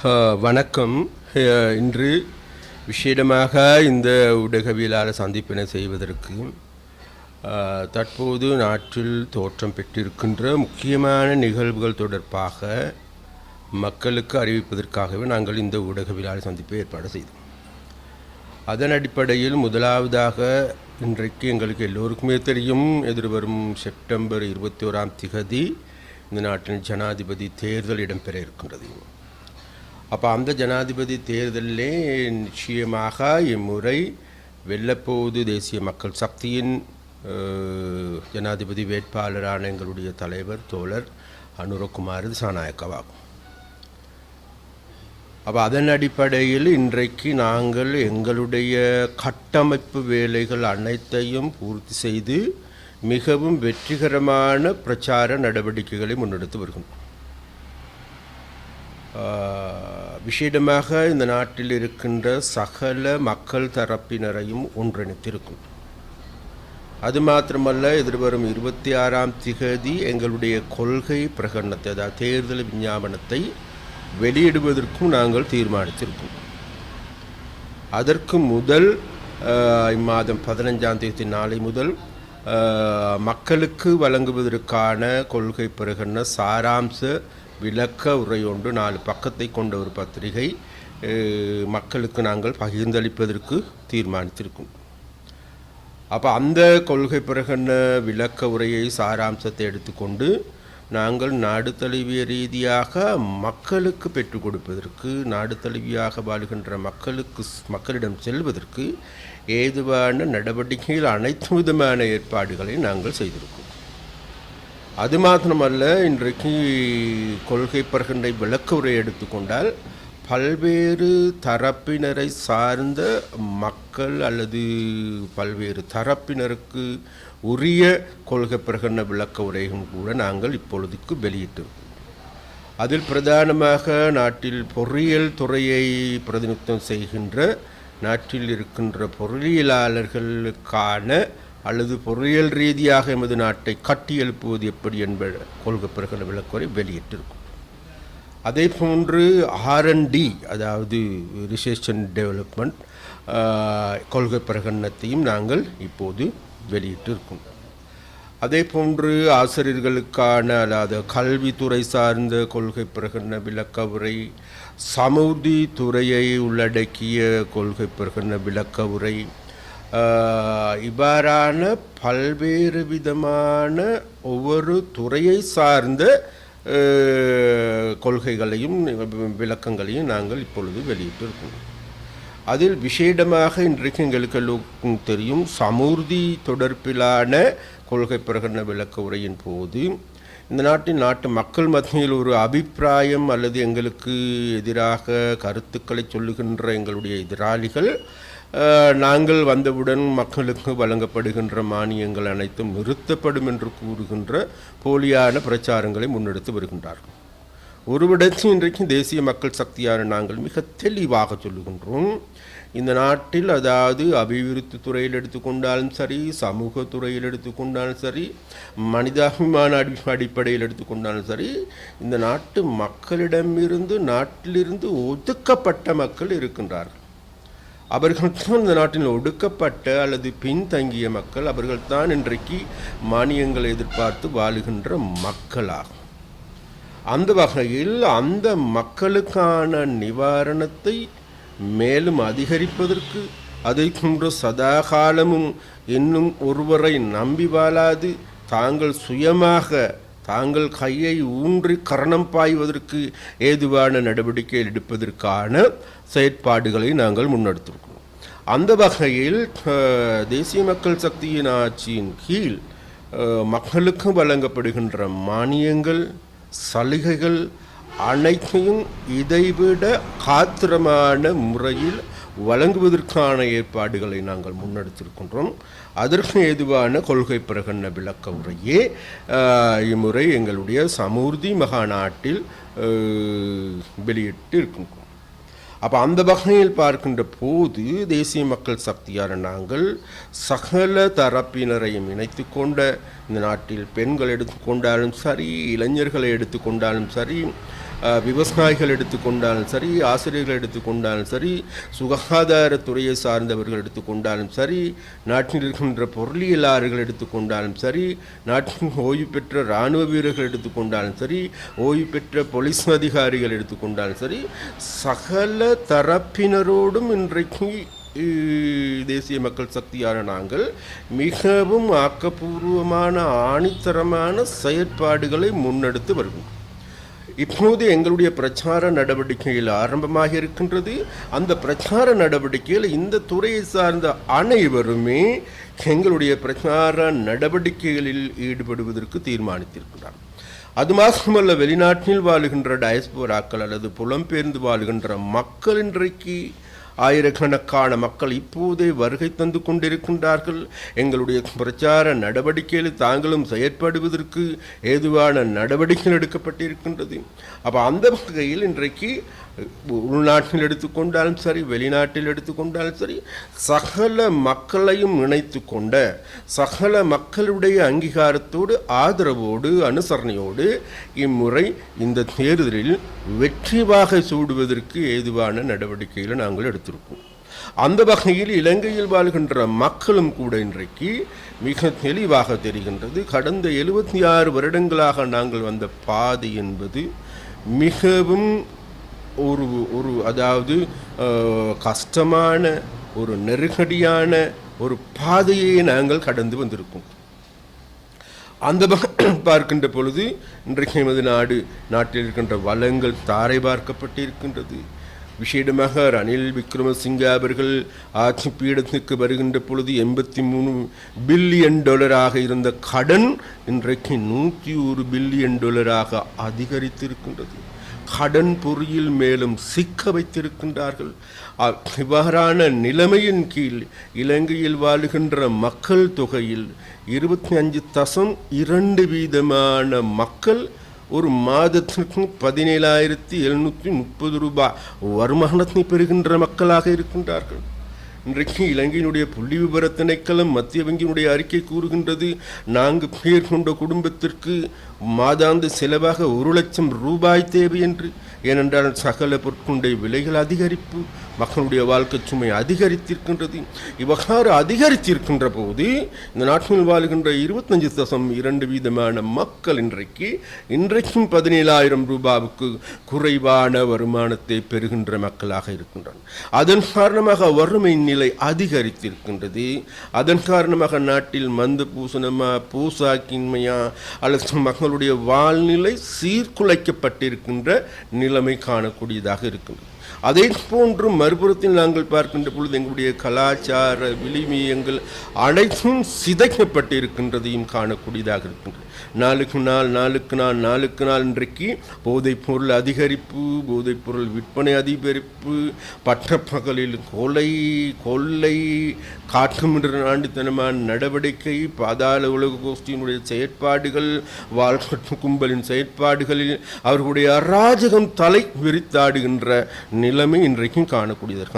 வணக்கம். இன்று விசேடமாக இந்த ஊடகவியலாளர் சந்திப்பினை செய்வதற்கு தற்போது நாட்டில் தோற்றம் பெற்றிருக்கின்ற முக்கியமான நிகழ்வுகள் தொடர்பாக மக்களுக்கு அறிவிப்பதற்காகவே நாங்கள் இந்த ஊடகவியலாளர் சந்திப்பை ஏற்பாடு செய்தோம். அதன் அடிப்படையில் முதலாவதாக இன்றைக்கு எங்களுக்கு எல்லோருக்குமே தெரியும், எதிர்வரும் செப்டம்பர் 21 இந்த நாட்டின் ஜனாதிபதி தேர்தல் இடம்பெற இருக்கின்றது. அப்போ அந்த ஜனாதிபதி தேர்தலிலே நிச்சயமாக இம்முறை வெல்லப்போது தேசிய மக்கள் சக்தியின் ஜனாதிபதி வேட்பாளரான எங்களுடைய தலைவர் தோழர் அனுரகுமார் திசாநாயக்கவாகும். அப்போ அதன் அடிப்படையில் இன்றைக்கு நாங்கள் எங்களுடைய கட்டமைப்பு வேலைகள் அனைத்தையும் பூர்த்தி செய்து மிகவும் வெற்றிகரமான பிரச்சார நடவடிக்கைகளை முன்னெடுத்து வருகின்றோம். விசேடமாக இந்த நாட்டில் இருக்கின்ற சகல மக்கள் தரப்பினரையும் ஒன்றிணைத்திருக்கும். அது மாத்திரமல்ல, எதிர்வரும் 26 எங்களுடைய கொள்கை பிரகடனத்தை, அதாவது தேர்தல் விஞ்ஞாபனத்தை வெளியிடுவதற்கும் நாங்கள் தீர்மானித்திருக்கோம். அதற்கு முதல் இம்மாதம் 15 நாளை முதல் மக்களுக்கு வழங்குவதற்கான கொள்கை பிரகடன சாராம்ச விளக்க உரையொன்று 4 பக்கத்தை கொண்ட ஒரு பத்திரிகை மக்களுக்கு நாங்கள் பகிர்ந்தளிப்பதற்கு தீர்மானித்திருக்கோம். அப்போ அந்த கொள்கை பிரகடன விளக்க உரையை சாராம்சத்தை எடுத்துக்கொண்டு நாங்கள் நாடு தழுவிய ரீதியாக மக்களுக்கு பெற்றுக் கொடுப்பதற்கு, நாடு தழுவியாக வாழ்கின்ற மக்களிடம் செல்வதற்கு ஏதுவான நடவடிக்கைகள் அனைத்து விதமான ஏற்பாடுகளை நாங்கள் செய்திருக்கோம். அது மாத்திரமல்ல, இன்றைக்கு கொள்கை பிரகடனை விளக்க உரை எடுத்துக்கொண்டால் பல்வேறு தரப்பினரை சார்ந்த மக்கள் அல்லது பல்வேறு தரப்பினருக்கு உரிய கொள்கை பிரகடன விளக்க உரையும் கூட நாங்கள் இப்பொழுதுக்கு வெளியிட்டிருக்கோம். அதில் பிரதானமாக நாட்டில் பொறியியல் துறையை பிரதிநிதித்துவம் செய்கின்ற நாட்டில் இருக்கின்ற பொறியியலாளர்களுக்கான அல்லது பொறியியல் ரீதியாக எமது நாட்டை கட்டியெழுப்புவது எப்படி என்பது கொள்கை பிரகடன விளக்குரை வெளியிட்டிருக்கும். அதே போன்று R&D, அதாவது ரிசர்ச் அண்ட் டெவலப்மெண்ட் கொள்கை பிரகடனத்தையும் நாங்கள் இப்போது வெளியிட்டிருக்கோம். அதே போன்று ஆசிரியர்களுக்கான, அதாவது கல்வித்துறை சார்ந்த கொள்கை பிரகடன விளக்க உரை, சமூர்த்தி துறையை உள்ளடக்கிய கொள்கை பிரகடன விளக்க உரை, இவ்வாறான பல்வேறு விதமான ஒவ்வொரு துறையை சார்ந்த கொள்கைகளையும் விளக்கங்களையும் நாங்கள் இப்பொழுது வெளியிட்டிருக்கோம். அதில் விசேடமாக இன்றைக்கு எங்களுக்கு எல்லோருக்கும் தெரியும், சமூர்த்தி தொடர்பிலான கொள்கை பிரகடன விளக்க உரையின் போது இந்த நாட்டு மக்கள் மத்தியில் ஒரு அபிப்பிராயம் அல்லது எங்களுக்கு எதிராக கருத்துக்களை சொல்லுகின்ற எங்களுடைய எதிராளிகள் நாங்கள் வந்தவுடன் மக்களுக்கு வழங்கப்படுகின்ற மானியங்கள் அனைத்தும் நிறுத்தப்படும் என்று கூறுகின்ற போலியான பிரச்சாரங்களை முன்னெடுத்து வருகின்றார்கள். ஒருவிடத்தில் இன்றைக்கு தேசிய மக்கள் சக்தியான நாங்கள் மிக தெளிவாக சொல்லுகின்றோம், இந்த நாட்டில் அதாவது அபிவிருத்தி துறையில் எடுத்துக்கொண்டாலும் சரி, சமூக துறையில் எடுத்துக்கொண்டாலும் சரி, மனிதாபிமான அடிப்படையில் எடுத்துக்கொண்டாலும் சரி, இந்த நாட்டு மக்களிடமிருந்து நாட்டிலிருந்து ஒதுக்கப்பட்ட மக்கள் இருக்கின்றார்கள். அவர்கள்தான் இந்த நாட்டில் ஒடுக்கப்பட்ட அல்லது பின்தங்கிய மக்கள். அவர்கள்தான் இன்றைக்கு மானியங்களை எதிர்பார்த்து வாழுகின்ற மக்களாகும். அந்த வகையில் அந்த மக்களுக்கான நிவாரணத்தை மேலும் அதிகரிப்பதற்கு, அதை போன்ற சதாகாலமும் இன்னும் ஒருவரை நம்பி வாழாது தாங்கள் சுயமாக தாங்கள் கையை ஊன்றி கரணம் பாய்வதற்கு ஏதுவான நடவடிக்கை எடுப்பதற்கான செயற்பாடுகளை நாங்கள் முன்னெடுத்திருக்கிறோம். அந்த வகையில் தேசிய மக்கள் சக்தியின் ஆட்சியின் கீழ் மக்களுக்கு வழங்கப்படுகின்ற மானியங்கள், சலுகைகள் அனைத்தையும் இதைவிட காத்திரமான முறையில் வழங்குவதற்கான ஏற்பாடுகளை நாங்கள் முன்னெடுத்திருக்கின்றோம். அதற்கு ஏதுவான கொள்கை பிரகடன விளக்க உரையே இம்முறை எங்களுடைய சமூர்த்தி மகாநாட்டில் வெளியிட்டு இருக்கின்றோம். அப்போ அந்த வகையில் பார்க்கின்ற போது தேசிய மக்கள் சக்தியான நாங்கள் சகல தரப்பினரையும் இணைத்து கொண்ட, இந்த நாட்டில் பெண்கள் எடுத்துக்கொண்டாலும் சரி, இளைஞர்களை எடுத்துக்கொண்டாலும் சரி, விவசாயிகள் எடுத்துக்கொண்டாலும் சரி, ஆசிரியர்கள் எடுத்துக்கொண்டாலும் சரி, சுகாதாரத்துறையை சார்ந்தவர்கள் எடுத்துக்கொண்டாலும் சரி, நாட்டில் இருக்கின்ற பொருளியலாளர்கள் எடுத்துக்கொண்டாலும் சரி, நாட்டின் ஓய்வு பெற்ற இராணுவ வீரர்கள் எடுத்துக்கொண்டாலும் சரி, ஓய்வு பெற்ற போலீஸ் அதிகாரிகள் எடுத்துக்கொண்டாலும் சரி, சகல தரப்பினரோடும் இன்றைக்கு தேசிய மக்கள் சக்தியான நாங்கள் மிகவும் ஆக்கப்பூர்வமான ஆணித்தரமான செயற்பாடுகளை முன்னெடுத்து வருகிறோம். இப்போது எங்களுடைய பிரச்சார நடவடிக்கையில் ஆரம்பமாக இருக்கின்றது. அந்த பிரச்சார நடவடிக்கையில் இந்த துறையை சார்ந்த அனைவருமே எங்களுடைய பிரச்சார நடவடிக்கைகளில் ஈடுபடுவதற்கு தீர்மானித்திருக்கிறார். அது மாத்திரமல்ல, வெளிநாட்டில் வாழுகின்ற டயஸ்போராக்கள் அல்லது புலம்பெயர்ந்து வாழுகின்ற மக்கள் இன்றைக்கு ஆயிரக்கணக்கான மக்கள் இப்போதே வருகை தந்து கொண்டிருக்கின்றார்கள். எங்களுடைய பிரச்சார நடவடிக்கையில் தாங்களும் செயற்படுவதற்கு ஏதுவான நடவடிக்கைகள் எடுக்கப்பட்டிருக்கின்றது. அப்போ அந்த வகையில் இன்றைக்கு உள்நாட்டில் எடுத்துக்கொண்டாலும் சரி, வெளிநாட்டில் எடுத்துக்கொண்டாலும் சரி, சகல மக்களையும் இணைத்து கொண்ட, சகல மக்களுடைய அங்கீகாரத்தோடு, ஆதரவோடு, அனுசரணையோடு இம்முறை இந்த தேர்தலில் வெற்றி வாகை சூடுவதற்கு ஏதுவான நடவடிக்கைகளை நாங்கள் எடுத்திருக்கோம். அந்த வகையில் இலங்கையில் வாழ்கின்ற மக்களும் கூட இன்றைக்கு மிக தெளிவாக தெரிகின்றது. கடந்த 76 வருடங்களாக நாங்கள் வந்த பாதை என்பது மிகவும் ஒரு அதாவது கஷ்டமான, ஒரு நெருக்கடியான ஒரு பாதையை நாங்கள் கடந்து வந்திருக்கோம். அந்த பார்க்கின்ற பொழுது இன்றைக்கு எமது நாட்டில் இருக்கின்ற வளங்கள் தாரை பார்க்கப்பட்டிருக்கின்றது. விசேடமாக ரணில் விக்ரமசிங்க அவர்கள் ஆட்சி பீடத்துக்கு வருகின்ற பொழுது $83 பில்லியன் இருந்த கடன் இன்றைக்கு $101 பில்லியன் அதிகரித்திருக்கின்றது. கடன் பொறியில் மேலும் சிக்க வைத்திருக்கின்றார்கள். இவ்வாறான நிலைமையின் கீழ் இலங்கையில் வாழுகின்ற மக்கள் தொகையில் 25.2% மக்கள் ஒரு மாதத்திற்கு 17,730 ரூபாய் வருமானத்தை பெறுகின்ற மக்களாக இருக்கின்றார்கள். இன்றைக்கு இலங்கையினுடைய புள்ளி விபர திணைக்களம், மத்திய வங்கியினுடைய அறிக்கை கூறுகின்றது, 4 பேர் கொண்ட குடும்பத்திற்கு மாதாந்த செலவாக 1 லட்சம் ரூபாய் தேவை என்று. ஏனென்றால் சகல பொருட்களுடைய விலைகள் அதிகரிப்பு, மக்களுடைய வாழ்க்கை சுமை அதிகரித்திருக்கின்றது. இவ்வாறு அதிகரித்திருக்கின்ற போது இந்த நாட்டில் வாழ்கின்ற 25.2% மக்கள் இன்றைக்கும் 17,000 ரூபாவுக்கு குறைவான வருமானத்தை பெறுகின்ற மக்களாக இருக்கின்றனர். அதன் காரணமாக வறுமை நிலை அதிகரித்திருக்கின்றது. அதன் காரணமாக நாட்டில் மந்த பூசணமா, பூசாக்கின்மையா அல்லது மக்களுடைய வாழ்நிலை சீர்குலைக்கப்பட்டிருக்கின்ற நிலைமை காணக்கூடியதாக இருக்கின்றது. அதே போன்று மறுபுறத்தில் நாங்கள் பார்க்கின்ற பொழுது எங்களுடைய கலாச்சார விளிமியங்கள் அனைத்தும் சிதைக்கப்பட்டிருக்கின்றதையும் காணக்கூடியதாக இருக்கின்றது. நாளுக்கு நாள் இன்றைக்கு போதைப் பொருள் அதிகரிப்பு, போதைப் பொருள் விற்பனை அதிகரிப்பு, பட்டப்பகலில் கொள்ளை, காட்டுமிராண்டித்தனமான நடவடிக்கை, பாதாள உலக கோஷ்டியினுடைய செயற்பாடுகள், வாழ்க்கட்டு கும்பலின் செயற்பாடுகளில் அவர்களுடைய அராஜகம் தலை விரித்தாடுகின்ற நிலைமை இன்றைக்கும் காணக்கூடியதற்கு.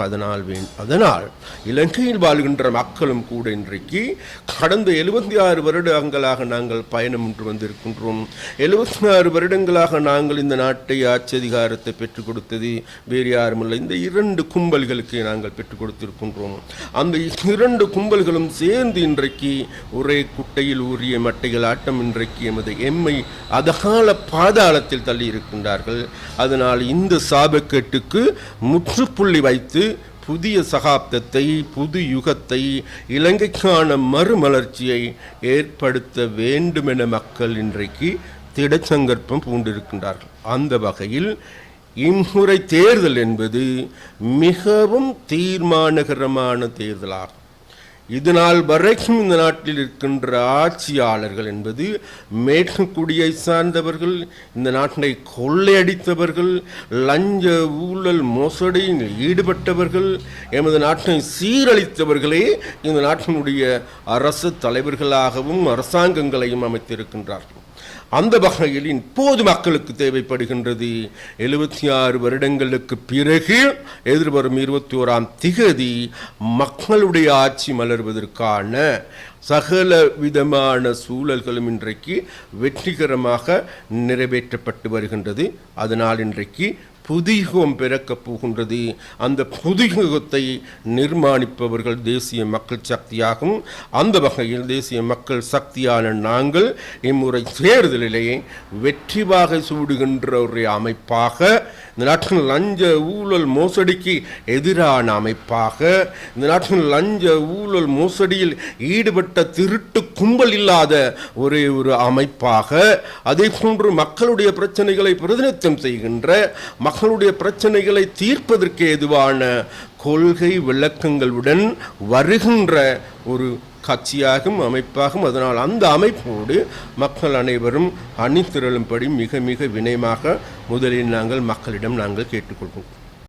அதனால் இலங்கையில் வாழ்கின்ற மக்களும் கூட இன்றைக்கு கடந்த 76 வருடங்களாக நாங்கள் பயணம் என்று வந்திருக்கின்றோம். 76 வருடங்களாக நாங்கள் இந்த நாட்டை ஆட்சி அதிகாரத்தை பெற்றுக் கொடுத்தது வேறு யாருமில்லை, இந்த 2 கும்பல்களுக்கு நாங்கள் பெற்றுக் கொடுத்திருக்கின்றோம். அந்த 2 கும்பல்களும் சேர்ந்து இன்றைக்கு ஒரே குட்டையில் ஊறிய மட்டைகள் ஆட்டம் இன்றைக்கு எம்மை அதகால பாதாளத்தில் தள்ளி இருக்கின்றார்கள். அதனால் இந்த சாபக்கேட்டுக்கு முற்றுப்புள்ளி வைத்து புதிய சகாப்தத்தை, புது யுகத்தை, இலங்கைக்கான மறுமலர்ச்சியை ஏற்படுத்த வேண்டுமென மக்கள் இன்றைக்கு திடச்சங்கற்பம் பூண்டிருக்கின்றார்கள். அந்த வகையில் இம்முறை தேர்தல் என்பது மிகவும் தீர்மானகரமான தேர்தலாகும். இதனால் வரைக்கும் இந்த நாட்டில் இருக்கின்ற ஆட்சியாளர்கள் என்பது மேற்குடியை சார்ந்தவர்கள், இந்த நாட்டை கொள்ளையடித்தவர்கள், லஞ்ச ஊழல் மோசடியில் ஈடுபட்டவர்கள், எமது நாட்டை சீரழித்தவர்களே இந்த நாட்டினுடைய அரசு தலைவர்களாகவும் அரசாங்கங்களையும் அமைத்திருக்கின்றார்கள். அந்த வகையில் இப்போது மக்களுக்கு தேவைப்படுகின்றது 76 வருடங்களுக்கு பிறகு எதிர்வரும் 21ஆம் திகதி மக்களுடைய ஆட்சி மலர்வதற்கான சகல விதமான சூழல்களும் இன்றைக்கு வெற்றிகரமாக நிறைவேற்றப்பட்டு வருகின்றது. அதனால் இன்றைக்கு புதியுகம் பிறக்கப் போகின்றது. அந்த புதியுகத்தை நிர்மாணிப்பவர்கள் தேசிய மக்கள் சக்தியாகும். அந்த வகையில் தேசிய மக்கள் சக்தியான நாங்கள் இம்முறை தேர்தலிலேயே வெற்றி வாகை சூடுகின்ற ஒரு அமைப்பாக, இந்த நாட்டின் லஞ்ச ஊழல் மோசடிக்கு எதிரான அமைப்பாக, இந்த நாட்டின் லஞ்ச ஊழல் மோசடியில் ஈடுபட்ட திருட்டு கும்பல் இல்லாத ஒரே ஒரு அமைப்பாக, அதே போன்று மக்களுடைய பிரச்சனைகளை பிரதிநிதித்துவம் செய்கின்ற, மக்களுடைய பிரச்சனைகளை தீர்ப்பதற்கு ஏதுவான கொள்கை விளக்கங்களுடன் வருகின்ற ஒரு கட்சியாகும், அமைப்பாகும். அதனால் அந்த அமைப்போடு மக்கள் அனைவரும் அணிதிரளும்படி மிக மிக வினயமாக முதலில் நாங்கள் மக்களிடம் கேட்டுக்கொள்வோம்.